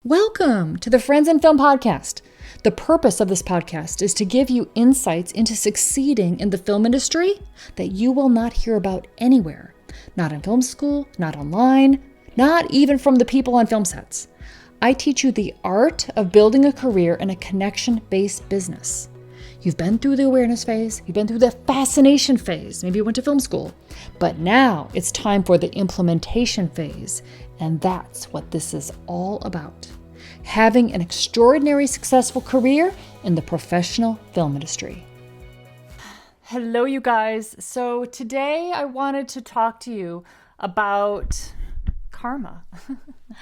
Welcome to the Friends in Film podcast. The purpose of this podcast is to give you insights into succeeding in the film industry that you will not hear about anywhere. Not in film school, not online, not even from the people on film sets. I teach you the art of building a career in a connection-based business. You've been through the awareness phase, you've been through the fascination phase, maybe you went to film school, but now it's time for the implementation phase, and that's what this is all about. Having an extraordinary successful career in the professional film industry. Hello, you guys. So today I wanted to talk to you about karma.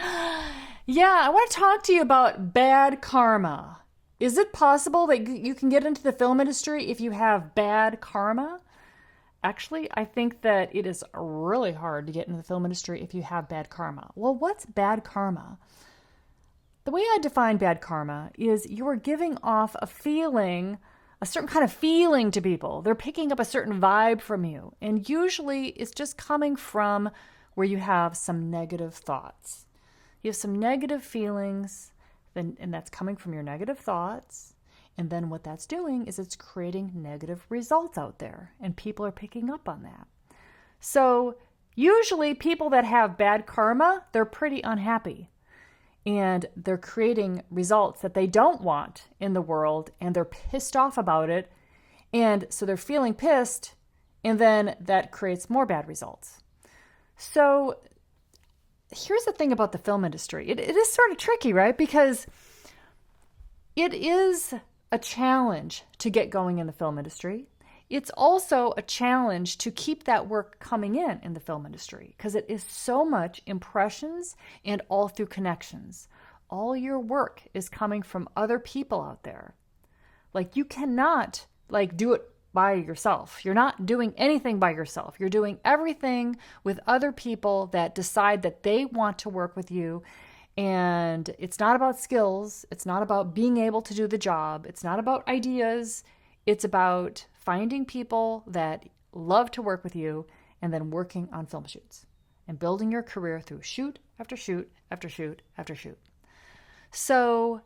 I want to talk to you about bad karma. Is it possible that you can get into the film industry if you have bad karma? Actually, I think that it is really hard to get into the film industry if you have bad karma. Well, what's bad karma? The way I define bad karma is you are giving off a feeling, a certain kind of feeling to people. They're picking up a certain vibe from you. And usually it's just coming from where you have some negative thoughts. You have some negative feelings, and that's coming from your negative thoughts. And then what that's doing is it's creating negative results out there, and people are picking up on that. So usually people that have bad karma, they're pretty unhappy, and they're creating results that they don't want in the world, and they're pissed off about it. And so they're feeling pissed, and then that creates more bad results. So here's the thing about the film industry. It is sort of tricky, right? Because it is a challenge to get going in the film industry. It's also a challenge to keep that work coming in the film industry, because it is so much impressions and all through connections. All your work is coming from other people out there. Like, you cannot do it by yourself. You're not doing anything by yourself. You're doing everything with other people that decide that they want to work with you. And it's not about skills. It's not about being able to do the job. It's not about ideas. It's about finding people that love to work with you and then working on film shoots and building your career through shoot after shoot after shoot after shoot. So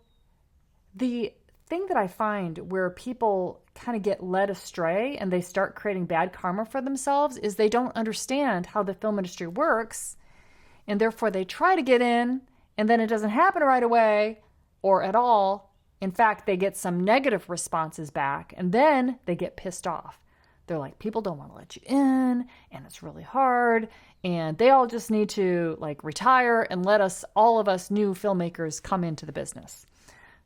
the thing that I find where people kind of get led astray and they start creating bad karma for themselves is they don't understand how the film industry works, and therefore they try to get in, and then it doesn't happen right away or at all. In fact, they get some negative responses back, and then they get pissed off. They're like, people don't want to let you in, and it's really hard, and they all just need to retire and let all of us new filmmakers come into the business.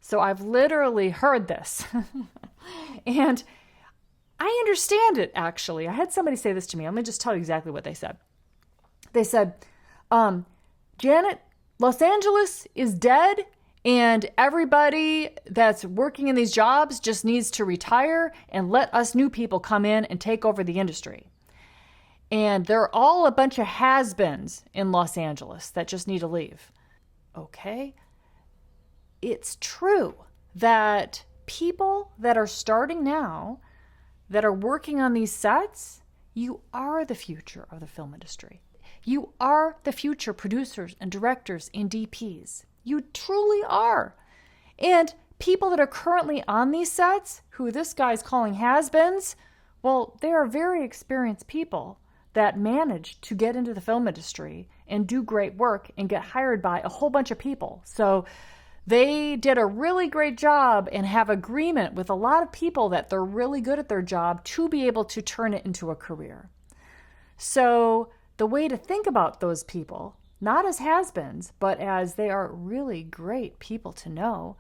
So I've literally heard this. And I understand it, actually. I had somebody say this to me. Let me just tell you exactly what they said. They said, Janet, Los Angeles is dead, and everybody that's working in these jobs just needs to retire and let us new people come in and take over the industry. And they're all a bunch of has-beens in Los Angeles that just need to leave. Okay. It's true that people that are starting now, that are working on these sets, you are the future of the film industry. You are the future producers and directors and DPs. You truly are. And people that are currently on these sets, who this guy's calling has-beens, well, they are very experienced people that manage to get into the film industry and do great work and get hired by a whole bunch of people. So they did a really great job and have agreement with a lot of people that they're really good at their job to be able to turn it into a career. So the way to think about those people, not as has-beens, but as they are really great people to know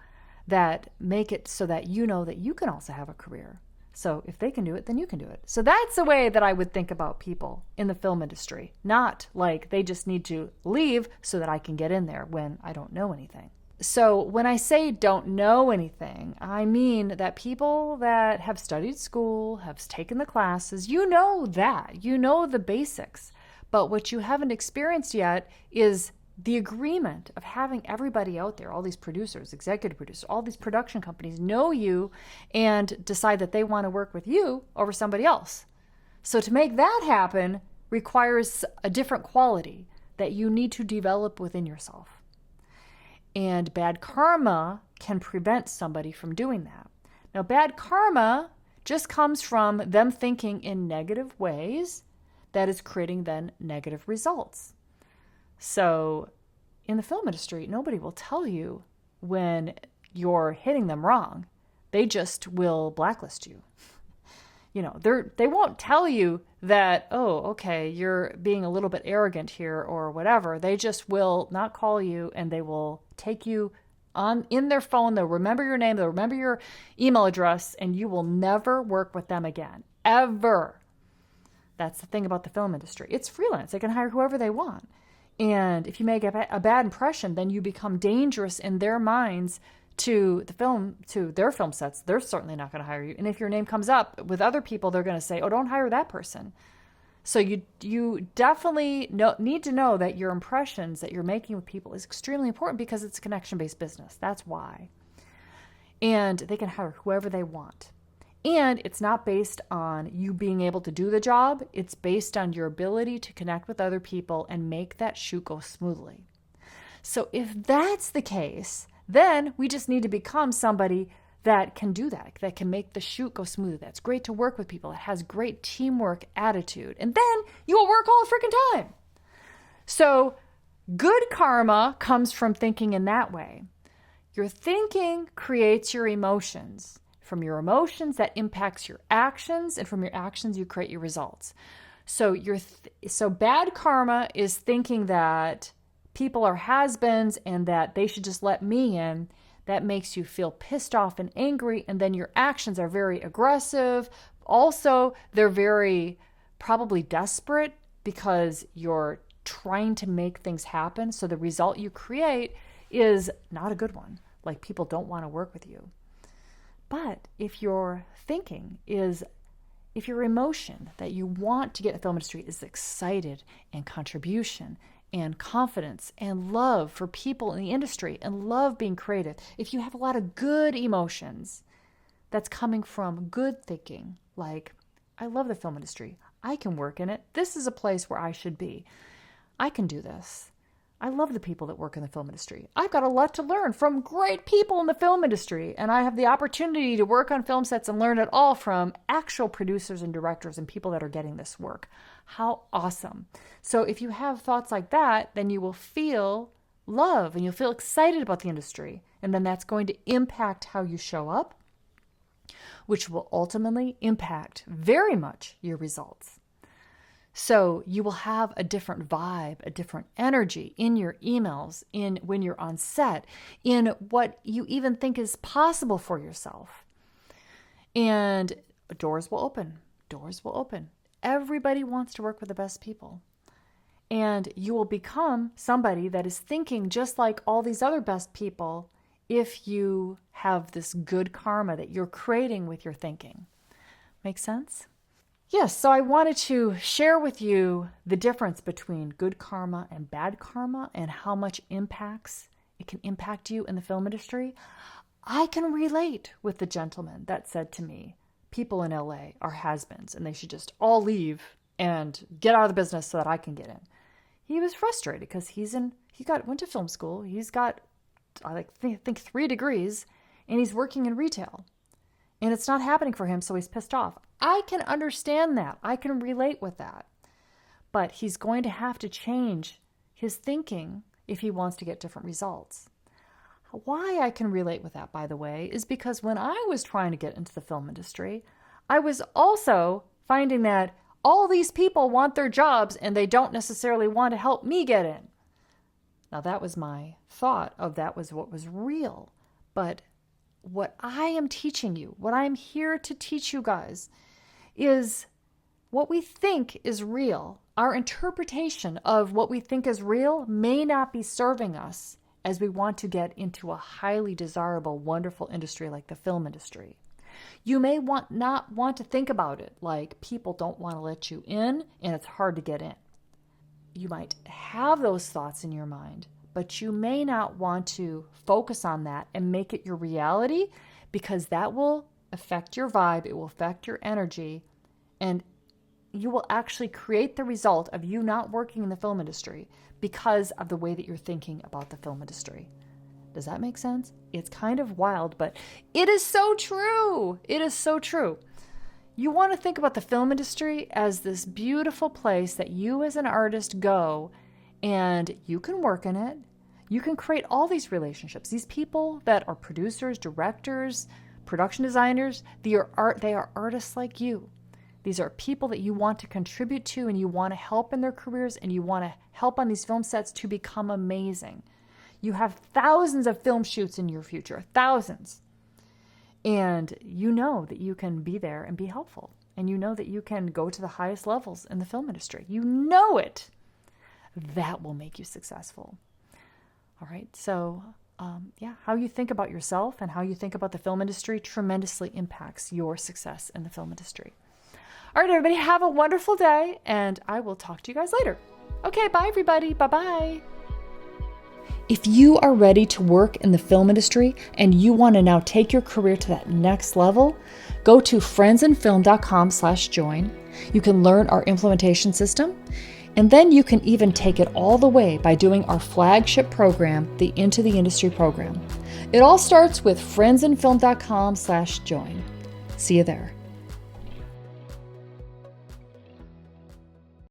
that make it so that you know that you can also have a career. So if they can do it, then you can do it. So that's the way that I would think about people in the film industry, not like they just need to leave so that I can get in there when I don't know anything. So when I say don't know anything, I mean that people that have studied school, have taken the classes, you know the basics. But what you haven't experienced yet is the agreement of having everybody out there, all these producers, executive producers, all these production companies know you and decide that they want to work with you over somebody else. So to make that happen requires a different quality that you need to develop within yourself. And bad karma can prevent somebody from doing that. Now, bad karma just comes from them thinking in negative ways that is creating then negative results. So in the film industry, nobody will tell you when you're hitting them wrong. They just will blacklist you. They won't tell you that, oh, okay, you're being a little bit arrogant here or whatever. They just will not call you, and they will take you on in their phone. They'll remember your name, they'll remember your email address, and you will never work with them again, ever. That's the thing about the film industry. It's freelance. They can hire whoever they want. And if you make a bad impression, then you become dangerous in their minds to their film sets. They're certainly not going to hire you. And if your name comes up with other people, they're going to say, oh, don't hire that person. So you definitely need to know that your impressions that you're making with people is extremely important, because it's a connection-based business. That's why. And they can hire whoever they want. And it's not based on you being able to do the job. It's based on your ability to connect with other people and make that shoot go smoothly. So if that's the case, then we just need to become somebody that can do that can make the shoot go smooth. That's great to work with people. It has great teamwork attitude. And then you will work all the freaking time. So good karma comes from thinking in that way. Your thinking creates your emotions. From your emotions, that impacts your actions, and from your actions, you create your results. So bad karma is thinking that people are has-beens and that they should just let me in. That makes you feel pissed off and angry, and then your actions are very aggressive. Also, they're very probably desperate because you're trying to make things happen. So the result you create is not a good one. Like, people don't want to work with you. But if your thinking is, if your emotion that you want to get in the film industry is excited and contribution and confidence and love for people in the industry and love being creative, if you have a lot of good emotions that's coming from good thinking, like, I love the film industry, I can work in it, this is a place where I should be, I can do this. I love the people that work in the film industry. I've got a lot to learn from great people in the film industry, and I have the opportunity to work on film sets and learn it all from actual producers and directors and people that are getting this work. How awesome. So if you have thoughts like that, then you will feel love and you'll feel excited about the industry, and then that's going to impact how you show up, which will ultimately impact very much your results. So you will have a different vibe, a different energy in your emails, in when you're on set, in what you even think is possible for yourself. And doors will open. Doors will open. Everybody wants to work with the best people. And you will become somebody that is thinking just like all these other best people if you have this good karma that you're creating with your thinking. Make sense? Yes, so I wanted to share with you the difference between good karma and bad karma and how much it can impact you in the film industry. I can relate with the gentleman that said to me, people in LA are has-beens and they should just all leave and get out of the business so that I can get in. He was frustrated because went to film school. He's got, I think 3 degrees, and he's working in retail. And it's not happening for him, so he's pissed off. I can understand that. I can relate with that. But he's going to have to change his thinking if he wants to get different results. Why I can relate with that, by the way, is because when I was trying to get into the film industry, I was also finding that all these people want their jobs and they don't necessarily want to help me get in. Now, that was my thought of that was what was real. But what I am teaching you, what I'm here to teach you guys, is what we think is real. Our interpretation of what we think is real may not be serving us as we want to get into a highly desirable, wonderful industry like the film industry. You may not want to think about it like people don't want to let you in and it's hard to get in. You might have those thoughts in your mind, but you may not want to focus on that and make it your reality, because that will affect your vibe, it will affect your energy, and you will actually create the result of you not working in the film industry because of the way that you're thinking about the film industry. Does that make sense? It's kind of wild, but it is so true. It is so true. You want to think about the film industry as this beautiful place that you as an artist go and you can work in it. You can create all these relationships. These people that are producers, directors, production designers, they are artists like you. These are people that you want to contribute to and you want to help in their careers and you want to help on these film sets to become amazing. You have thousands of film shoots in your future, thousands. And you know that you can be there and be helpful. And you know that you can go to the highest levels in the film industry. You know it. That will make you successful. All right. So, how you think about yourself and how you think about the film industry tremendously impacts your success in the film industry. All right, everybody, have a wonderful day, and I will talk to you guys later. Okay, bye, everybody. Bye-bye. If you are ready to work in the film industry and you want to now take your career to that next level, go to friendsinfilm.com/join. You can learn our implementation system, and then you can even take it all the way by doing our flagship program, the Into the Industry program. It all starts with friendsinfilm.com/join. See you there.